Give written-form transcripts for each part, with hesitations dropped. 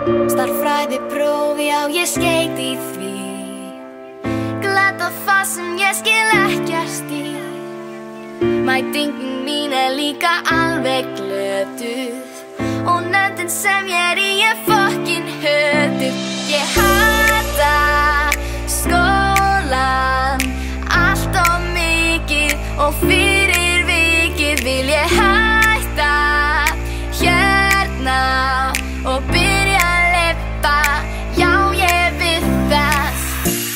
Stærðfræðipróf, já ég skeit í því. Glata það sem ég skil ekkert í. Mætingin mín líka alveg glötuð. Og nöndin sem ég í fucking hötuð. Ég hata skólan allt of mikið. Og fyrir vikið vil ég hætta hérna og byrja að lifa. Já ég vil það.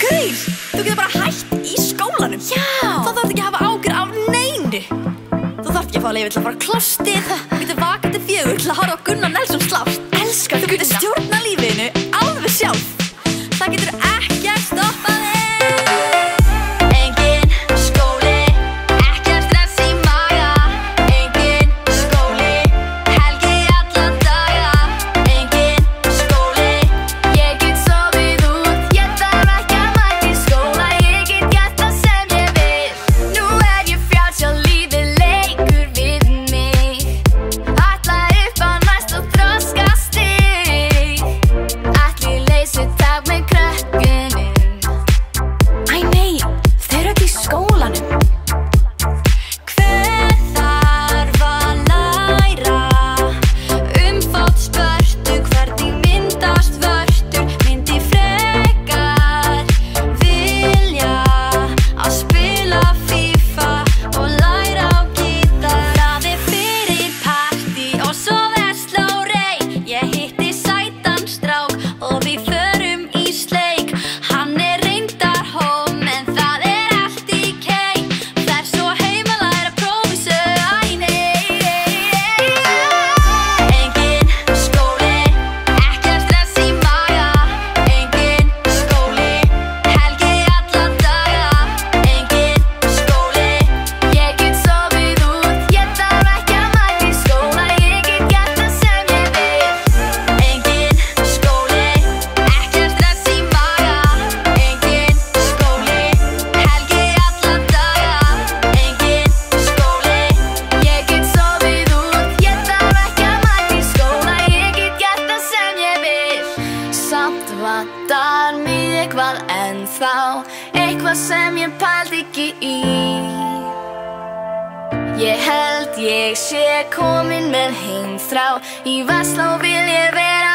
Grís, þú getur bara hætt í skólanum. Já. Þá þarf ekki að hafa ágjör af neinu. Þú þarf ekki að fá leyfi til að fara á klostið. Þú getur vakað til 4 til að horfa á Gunnar Nelson slást. Elskar Þú getur Gunnar. stjórnað lífinu alveg sjálf. Það getur ekkert stoppað þig. Enginn skóli, ekkert stress í maga. Enginn skóli, helgi alla daga. Enginn skóli, ég get sofið út. Ég þarf ekki að mæta í skóla. Ég get gert það sem ég vil. Nú ég frjáls, já lífið leikur við mig. Ætla upp á næstu þroskastig. Ætli leysidag með krökkunum. Æ nei, þeir eru ekki í skólanum. Hver þarf að læra fótspörtu, hvernig myndast vörtur? Myndi frekar vilja að spila FIFA og læra á gítar. Það fyrir partí og svo versla á rey. Ég hitti sætan strák og við förum í sleik. Hann reyndar hóm en það allt í kei. Fer svo heim að læra prófessor. Æ nei. Enginn skóli, ekkert stress í maga. Enginn skóli, helgi alla daga. Enginn skóli, ég get sofið út. Ég þarf ekki að mæta í skóla. Ég get gert það sem ég vil. Enginn skóli, ekkert stress í maga. Enginn skóli, helgi alla daga. Enginn skóli, ég get sofið út. Ég þarf ekki að mæta í skóla. Ég get gert það sem ég vil. Samt vantar mig eitthvað ennþá. Eitthvað sem ég pældi ekki í. Ég held ég sé komin með heimþrá. Í Versló vil ég vera